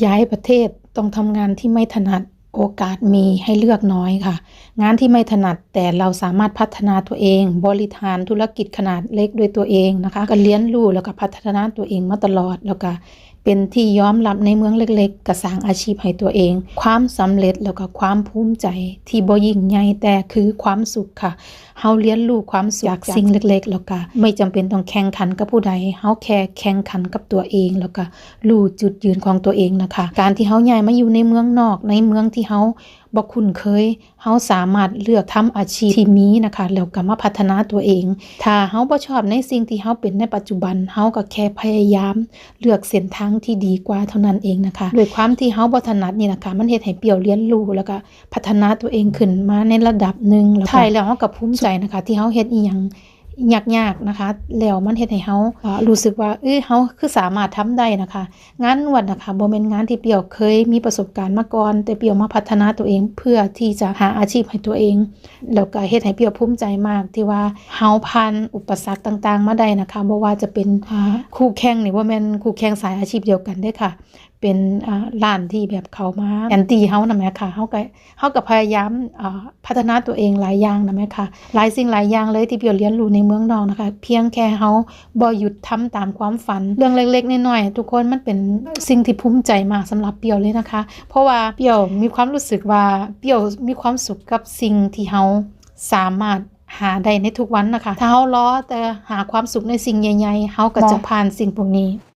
ย้ายประเทศต้องทำงานที่ไม่ถนัดโอกาสมีให้เลือกน้อยค่ะงานที่ไม่ถนัดแต่เราสามารถพัฒนาตัวเองบริหารธุรกิจขนาดเล็กด้วยตัวเองนะคะก็เรียนรู้แล้วก็พัฒนาตัวเองมาตลอดแล้วก็เป็นที่ยอมรับในเมืองเล็กๆก็สร้างอาชีพให้ตัวเองความสำเร็จแล้วก็ความภูมิใจที่บ่ยิ่งใหญ่แต่คือความสุขค่ะเฮาเรียนรู้ความสุขจากสิ่งเล็กๆแล้วก็ไม่จำเป็นต้องแข่งขันกับผู้ใดเฮาแค่แข่งขันกับตัวเองแล้วก็รู้จุดยืนของตัวเองนะคะการที่เฮาย้ายมาอยู่ในเมืองนอกในเมืองที่เฮาบ่คุ้นเคยเฮาสามารถเลือกทำอาชีพที่มีนะคะแล้วก็มาพัฒนาตัวเองถ้าเฮาบ่ชอบในสิ่งที่เฮาเป็นในปัจจุบันเฮาก็แค่พยายามเลือกเส้นทางที่ดีกว่าเท่านั้นเองนะคะด้วยความที่เฮาบ่ถนัดนี่นะคะมันเฮ็ดให้เปี่ยวเรียนรู้แล้วก็พัฒนาตัวเองขึ้นมาในระดับหนึ่งแล้วท้ายแล้วเฮาก็ภูมิใจนะคะที่เฮาเฮ็ดอิหยังยากๆนะคะแล้วมันเฮ็ดให้เฮารู้สึกว่าเฮาคือสามารถทำได้นะคะงานนวดนะคะบ่แม่นงานที่เปี่ยวเคยมีประสบการณ์มาก่อนแต่เปี่ยวมาพัฒนาตัวเองเพื่อที่จะหาอาชีพให้ตัวเองแล้วก็เฮ็ดให้เปี่ยวภูมิใจมากที่ว่าเฮาผ่านอุปสรรคต่างๆมาได้นะคะบ่ว่าจะเป็นคู่แข่งนี่บ่แม่นคู่แข่งสายอาชีพเดียวกันเด้อค่ะเป็นร้านที่แบบเขามาแอนตี้เฮานำแหมค่ะเฮาก็พยายามพัฒนาตัวเองหลายอย่างนำแหมค่ะหลายสิ่งหลายอย่างเลยที่เปี่ยวเรียนรู้ในเมืองนอกนะคะเพียงแค่เฮาบ่หยุดทำตามความฝันเรื่องเล็กๆน้อยๆทุกคนมันเป็นสิ่งที่ภูมิใจมากสำหรับเปี่ยวเลยนะคะเพราะว่าเปี่ยวมีความรู้สึกว่าเปี่ยวมีความสุขกับสิ่งที่เฮาสามารถหาได้ในทุกวันนะคะถ้าเฮารอแต่หาความสุขในสิ่งใหญ่ๆเฮาก็จะผ่านสิ่งพวกนี้